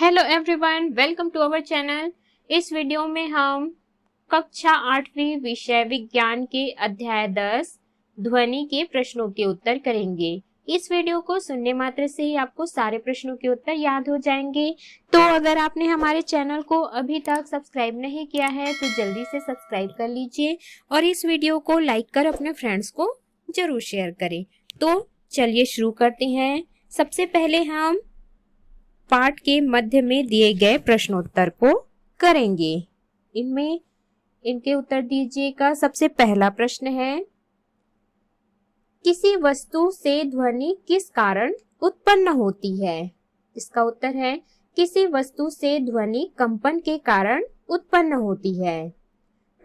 Hello everyone, welcome to our channel. इस video में हम कक्षा 8वीं विषय विज्ञान के अध्याय 10 ध्वनि के प्रश्नों के उत्तर करेंगे। इस वीडियो को सुनने मात्र से ही आपको सारे प्रश्नों के उत्तर याद हो जाएंगे। तो अगर आपने हमारे चैनल को अभी तक सब्सक्राइब नहीं किया है तो जल्दी से सब्सक्राइब कर लीजिए और इस वीडियो को लाइक कर अपने फ्रेंड्स को जरूर शेयर करें। तो चलिए शुरू करते हैं। सबसे पहले हम पाठ के मध्य में दिए गए प्रश्नोत्तर को करेंगे। इनमें इनके उत्तर दीजिएगा। सबसे पहला प्रश्न है, किसी वस्तु से ध्वनि किस कारण उत्पन्न होती है? इसका उत्तर है, किसी वस्तु से ध्वनि कंपन के कारण उत्पन्न होती है।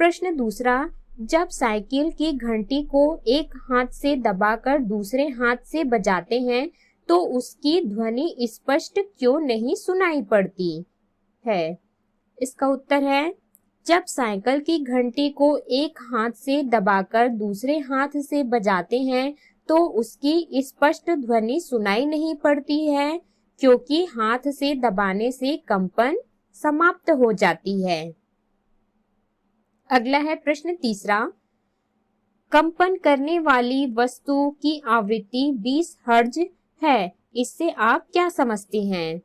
प्रश्न दूसरा, जब साइकिल की घंटी को एक हाथ से दबाकर दूसरे हाथ से बजाते हैं तो उसकी ध्वनि स्पष्ट क्यों नहीं सुनाई पड़ती है? इसका उत्तर है, जब साइकिल की घंटी को एक हाथ से दबाकर दूसरे हाथ से बजाते हैं तो उसकी स्पष्ट ध्वनि सुनाई नहीं पड़ती है क्योंकि हाथ से दबाने से कंपन समाप्त हो जाती है। अगला है प्रश्न तीसरा, कंपन करने वाली वस्तु की आवृत्ति 20 हर्ट्ज है, इससे आप क्या समझते हैं?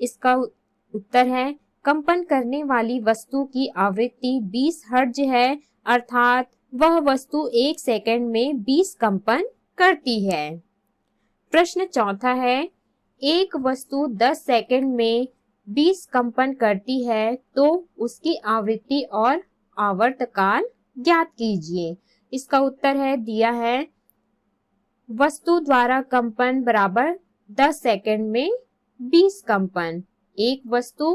इसका उत्तर है, कंपन करने वाली वस्तु की आवृत्ति 20 हर्ट्ज है, अर्थात वह वस्तु 1 सेकंड में 20 कंपन करती है। प्रश्न चौथा है, एक वस्तु 10 सेकंड में 20 कंपन करती है तो उसकी आवृत्ति और आवर्तकाल ज्ञात कीजिए। इसका उत्तर है दिया है, वस्तु द्वारा कंपन बराबर 10 सेकंड में 20 कंपन। एक वस्तु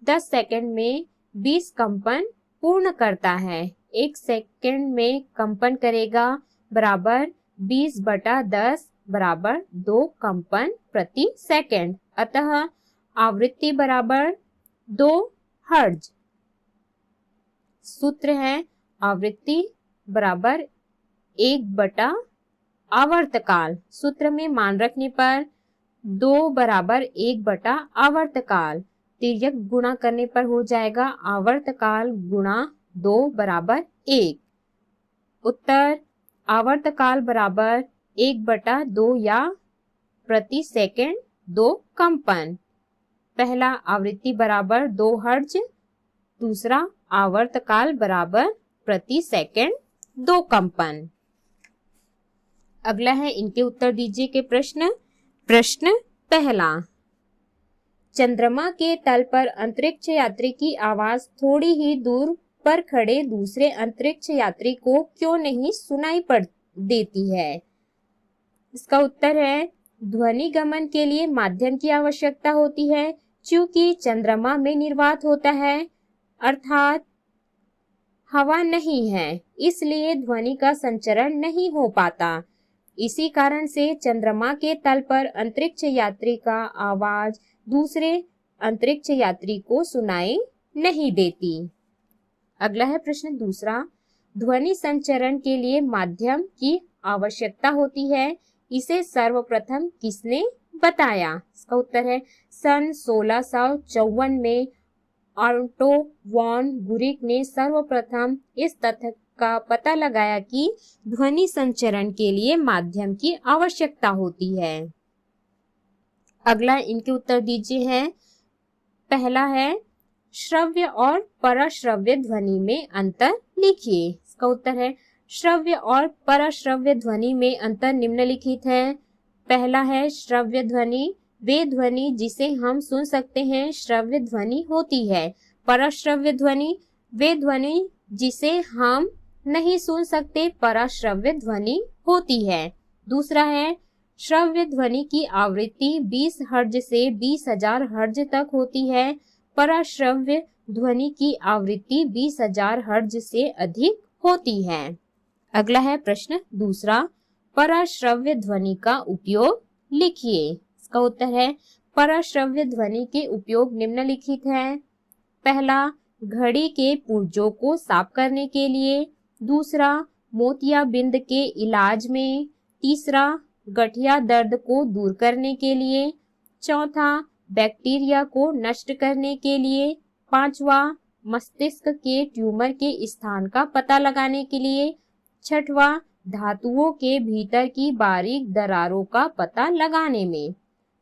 10 सेकंड में 20 कंपन पूर्ण करता है। 1 सेकंड में कंपन करेगा बराबर 20/10 बराबर 2 कंपन प्रति सेकंड। अतः आवृत्ति बराबर 2 हर्ट्ज। सूत्र है, आवृत्ति बराबर 1 आवर्तकाल। सूत्र में मान रखने पर 2 बराबर 1 आवर्तकाल, तिर्यक गुणा करने पर हो जाएगा आवर्तकाल गुणा 2 बराबर 1। उत्तर आवर्तकाल बराबर 1/2 या प्रति सेकंड 2 कंपन। पहला आवृत्ति बराबर 2 हर्ट्ज, दूसरा आवर्तकाल बराबर प्रति सेकंड 2 कंपन। अगला है, इनके उत्तर दीजिए के प्रश्न। प्रश्न पहला, चंद्रमा के तल पर अंतरिक्ष यात्री की आवाज थोड़ी ही दूर पर खड़े दूसरे अंतरिक्ष यात्री को क्यों नहीं सुनाई पड़ देती है? इसका उत्तर है, ध्वनि गमन के लिए माध्यम की आवश्यकता होती है। चूंकि चंद्रमा में निर्वात होता है अर्थात हवा नहीं है, इसलिए ध्वनि का संचरण नहीं हो पाता। इसी कारण से चंद्रमा के तल पर अंतरिक्ष यात्री का आवाज दूसरे अंतरिक्ष यात्री को सुनाई नहीं देती। अगला है प्रश्न दूसरा, ध्वनि संचरण के लिए माध्यम की आवश्यकता होती है, इसे सर्वप्रथम किसने बताया? इसका उत्तर है, सन 1654 में ऑटो वॉन गुरिक ने सर्वप्रथम इस तथ्य का पता लगाया कि ध्वनि संचरण के लिए माध्यम की आवश्यकता होती है। अगला इनके उत्तर दीजिए है। पहला है, श्रव्य और परश्रव्य ध्वनि में अंतर लिखिए। इसका उत्तर है, श्रव्य और परश्रव्य ध्वनि में अंतर निम्नलिखित है। पहला है, श्रव्य ध्वनि वे ध्वनि जिसे हम सुन सकते हैं श्रव्य ध्वनि होती है। परश्रव्य ध्वनि वे ध्वनि जिसे हम नहीं सुन सकते पराश्रव्य ध्वनि होती है। दूसरा है, श्रव्य ध्वनि की आवृत्ति 20 हर्ट्ज से 20,000 हर्ट्ज तक होती है। पराश्रव्य ध्वनि की आवृत्ति 20,000 हर्ट्ज से अधिक होती है। अगला है प्रश्न दूसरा, पराश्रव्य ध्वनि का उपयोग लिखिए। इसका उत्तर है, पराश्रव्य ध्वनि के उपयोग निम्नलिखित है। पहला, घड़ी के पुर्जों को साफ करने के लिए। दूसरा, मोतियाबिंद के इलाज में। तीसरा, गठिया दर्द को दूर करने के लिए। चौथा, बैक्टीरिया को नष्ट करने के लिए। पांचवा, मस्तिष्क के ट्यूमर के स्थान का पता लगाने के लिए। छठवा, धातुओं के भीतर की बारीक दरारों का पता लगाने में।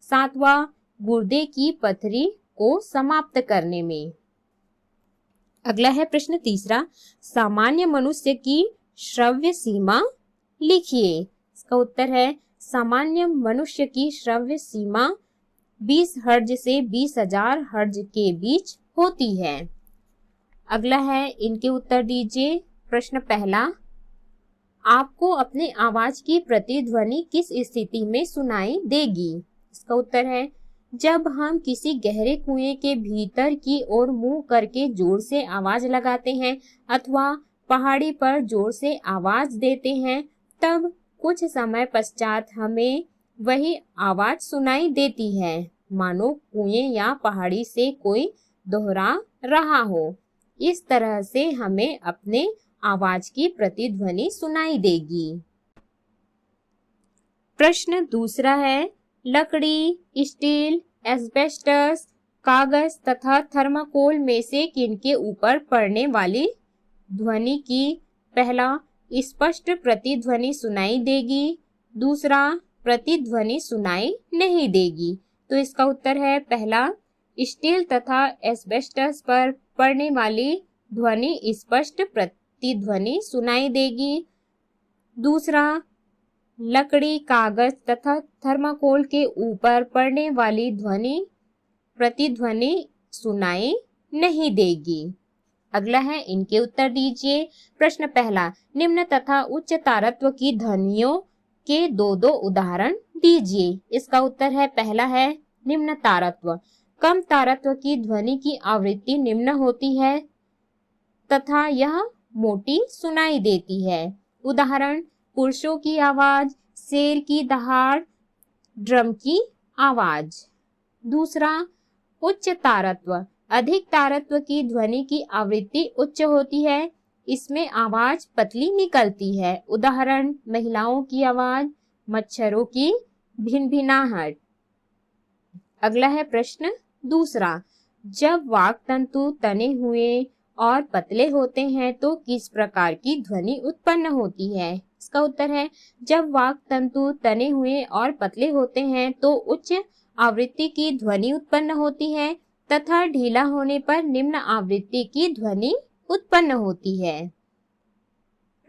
सातवां, गुर्दे की पथरी को समाप्त करने में। अगला है प्रश्न तीसरा, सामान्य मनुष्य की श्रव्य सीमा लिखिए। इसका उत्तर है सामान्य मनुष्य की श्रव्य सीमा 20 हर्ट्ज से 20,000 हर्ट्ज के बीच होती है। अगला है, इनके उत्तर दीजिए। प्रश्न पहला, आपको अपने आवाज की प्रतिध्वनि किस स्थिति में सुनाई देगी? इसका उत्तर है जब हम किसी गहरे कुएं के भीतर की ओर मुंह करके जोर से आवाज लगाते हैं अथवा पहाड़ी पर जोर से आवाज देते हैं, तब कुछ समय पश्चात हमें वही आवाज सुनाई देती है, मानो कुएं या पहाड़ी से कोई दोहरा रहा हो। इस तरह से हमें अपने आवाज की प्रतिध्वनि सुनाई देगी। प्रश्न दूसरा है, लकड़ी, स्टील, एस्बेस्टस, कागज तथा थर्माकोल में से किनके ऊपर पड़ने वाली ध्वनि की पहला स्पष्ट प्रतिध्वनि सुनाई देगी, दूसरा प्रतिध्वनि सुनाई नहीं देगी? तो इसका उत्तर है पहला, स्टील तथा एस्बेस्टस पर पड़ने वाली ध्वनि स्पष्ट प्रतिध्वनि सुनाई देगी। दूसरा, लकड़ी, कागज तथा थर्माकोल के ऊपर पड़ने वाली ध्वनि प्रतिध्वनि सुनाई नहीं देगी। अगला है, इनके उत्तर दीजिए। प्रश्न पहला, निम्न तथा उच्च तारत्व की ध्वनियों के दो उदाहरण दीजिए। इसका उत्तर है पहला है निम्न तारत्व। कम तारत्व की ध्वनि की आवृत्ति निम्न होती है तथा यह मोटी सुनाई देती है। उदाहरण, पुरुषों की आवाज, शेर की दहाड़, ड्रम की आवाज। दूसरा, उच्च तारत्व। अधिक तारत्व की ध्वनि की आवृत्ति उच्च होती है, इसमें आवाज पतली निकलती है। उदाहरण, महिलाओं की आवाज, मच्छरों की भिनभिनाहट। अगला है प्रश्न दूसरा, जब वाक् तंतु तने हुए और पतले होते हैं तो किस प्रकार की ध्वनि उत्पन्न होती है? इसका उत्तर है जब वाक् तंतु तने हुए और पतले होते हैं तो उच्च आवृत्ति की ध्वनि उत्पन्न होती है तथा ढीला होने पर निम्न आवृत्ति की ध्वनि उत्पन्न होती है।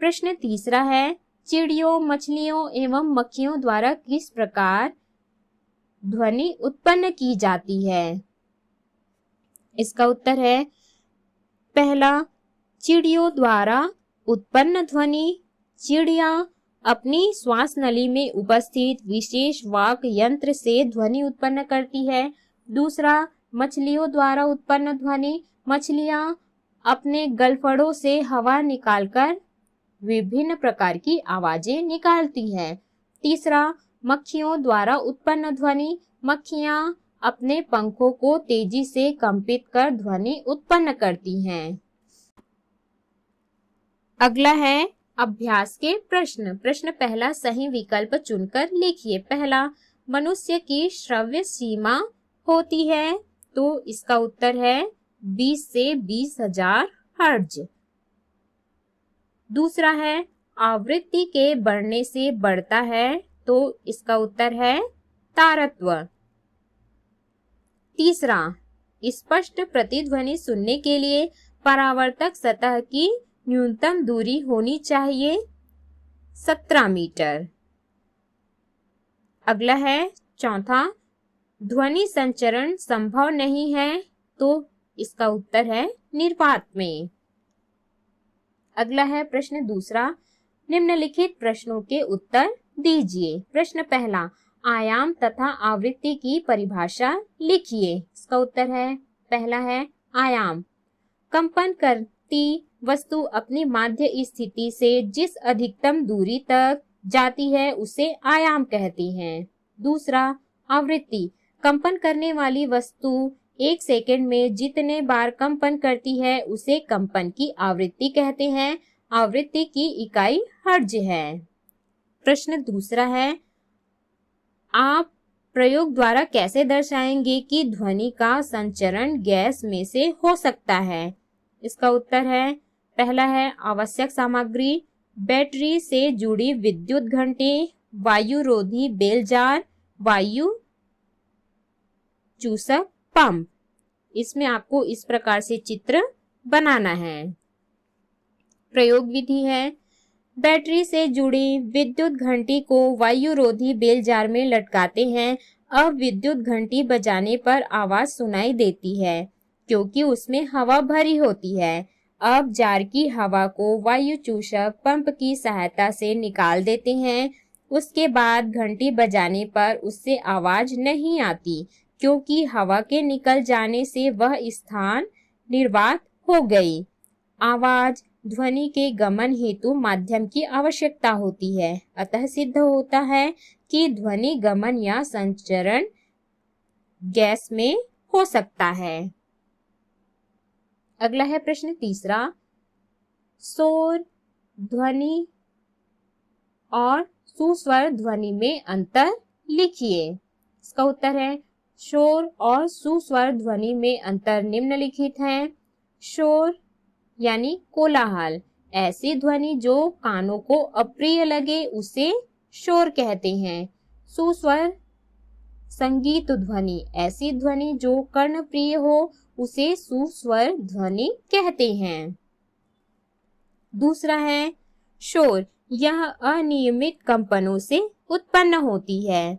प्रश्न तीसरा है, चिड़ियों, मछलियों एवं मक्खियों द्वारा किस प्रकार ध्वनि उत्पन्न की जाती है? इसका उत्तर है पहला, चिड़ियों द्वारा उत्पन्न ध्वनि। चिड़िया अपनी श्वास नली में उपस्थित विशेष वाक यंत्र से ध्वनि उत्पन्न करती है। दूसरा, मछलियों द्वारा उत्पन्न ध्वनि। मछलियां अपने गलफड़ों से हवा निकालकर विभिन्न प्रकार की आवाजें निकालती हैं। तीसरा, मक्खियों द्वारा उत्पन्न ध्वनि। मक्खियां अपने पंखों को तेजी से कंपित कर ध्वनि उत्पन्न करती हैं। अगला है अभ्यास के प्रश्न। प्रश्न पहला सही विकल्प चुनकर लिखिए। पहला, मनुष्य की श्रव्य सीमा होती है, तो इसका उत्तर है 20 से 20,000 हर्ट्ज। दूसरा है, आवृत्ति के बढ़ने से बढ़ता है, तो इसका उत्तर है तारत्व। तीसरा, स्पष्ट प्रतिध्वनि सुनने के लिए परावर्तक सतह की न्यूनतम दूरी होनी चाहिए 17 मीटर। अगला है चौथा, ध्वनि संचरण संभव नहीं है, तो इसका उत्तर है निर्वात में। अगला है प्रश्न दूसरा, निम्नलिखित प्रश्नों के उत्तर दीजिए। प्रश्न पहला, आयाम तथा आवृत्ति की परिभाषा लिखिए। इसका उत्तर है पहला है आयाम। कंपन करती वस्तु अपनी माध्य स्थिति से जिस अधिकतम दूरी तक जाती है उसे आयाम कहते हैं। दूसरा, आवृत्ति। कंपन करने वाली वस्तु 1 सेकंड में जितने बार कंपन करती है उसे कंपन की आवृत्ति कहते हैं। आवृत्ति की इकाई हर्ट्ज है। प्रश्न दूसरा है, आप प्रयोग द्वारा कैसे दर्शाएंगे कि ध्वनि का संचरण गैस में से हो सकता है? इसका उत्तर है, पहला है आवश्यक सामग्री, बैटरी से जुड़ी विद्युत घंटी, वायुरोधी बेलजार, वायु चूसक पंप। इसमें आपको इस प्रकार से चित्र बनाना है। प्रयोग विधि है, बैटरी से जुड़ी विद्युत घंटी को वायुरोधी बेलजार में लटकाते हैं। अब विद्युत घंटी बजाने पर आवाज सुनाई देती है क्योंकि उसमें हवा भरी होती है। अब जार की हवा को वायु चूसक पंप की सहायता से निकाल देते हैं। उसके बाद घंटी बजाने पर उससे आवाज नहीं आती क्योंकि हवा के निकल जाने से वह स्थान निर्वात हो गई। आवाज ध्वनि के गमन हेतु माध्यम की आवश्यकता होती है, अतः सिद्ध होता है कि ध्वनि गमन या संचरण गैस में हो सकता है। अगला है प्रश्न तीसरा, शोर ध्वनि और सुस्वर ध्वनि में अंतर लिखिए। इसका उत्तर है, शोर और सुस्वर ध्वनि में अंतर निम्नलिखित है। शोर यानी कोलाहल, ऐसी ध्वनि जो कानों को अप्रिय लगे उसे शोर कहते हैं। सुस्वर संगीत ध्वनि, ऐसी ध्वनि जो कर्णप्रिय हो उसे सुस्वर ध्वनि कहते हैं। दूसरा है शोर, यह अनियमित कंपनों से उत्पन्न होती है।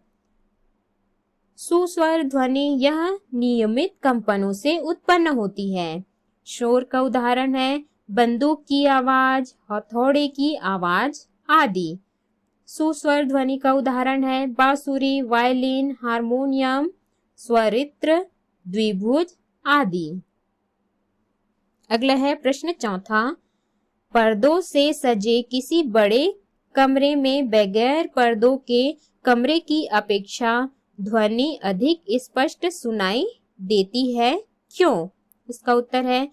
सुस्वर ध्वनि यह नियमित कंपनों से उत्पन्न होती है। शोर का उदाहरण है बंदूक की आवाज, हथौड़े की आवाज आदि। सुस्वर ध्वनि का उदाहरण है बांसुरी, वायलिन, हारमोनियम, स्वरित्र, द्विभुज आदि। अगला है प्रश्न चौथा, पर्दों से सजे किसी बड़े कमरे में बगैर पर्दों के कमरे की अपेक्षा ध्वनि अधिक स्पष्ट सुनाई देती है, क्यों? इसका उत्तर है,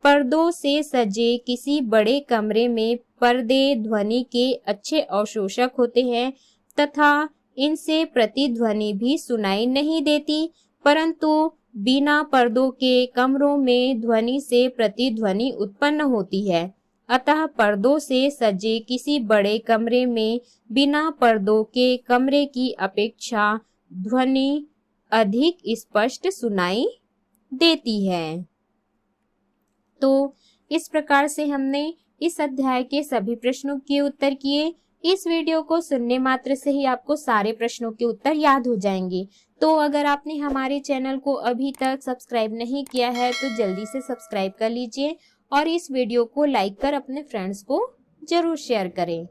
पर्दों से सजे किसी बड़े कमरे में पर्दे ध्वनि के अच्छे अवशोषक होते हैं तथा इनसे प्रतिध्वनि भी सुनाई नहीं देती, परंतु बिना पर्दों के कमरों में ध्वनि से प्रतिध्वनि उत्पन्न होती है। अतः पर्दों से सजे किसी बड़े कमरे में बिना पर्दों के कमरे की अपेक्षा ध्वनि अधिक स्पष्ट सुनाई देती है। तो इस प्रकार से हमने इस अध्याय के सभी प्रश्नों के उत्तर किए। इस वीडियो को सुनने मात्र से ही आपको सारे प्रश्नों के उत्तर याद हो जाएंगे। तो अगर आपने हमारे चैनल को अभी तक सब्सक्राइब नहीं किया है तो जल्दी से सब्सक्राइब कर लीजिए और इस वीडियो को लाइक कर अपने फ्रेंड्स को जरूर शेयर करें।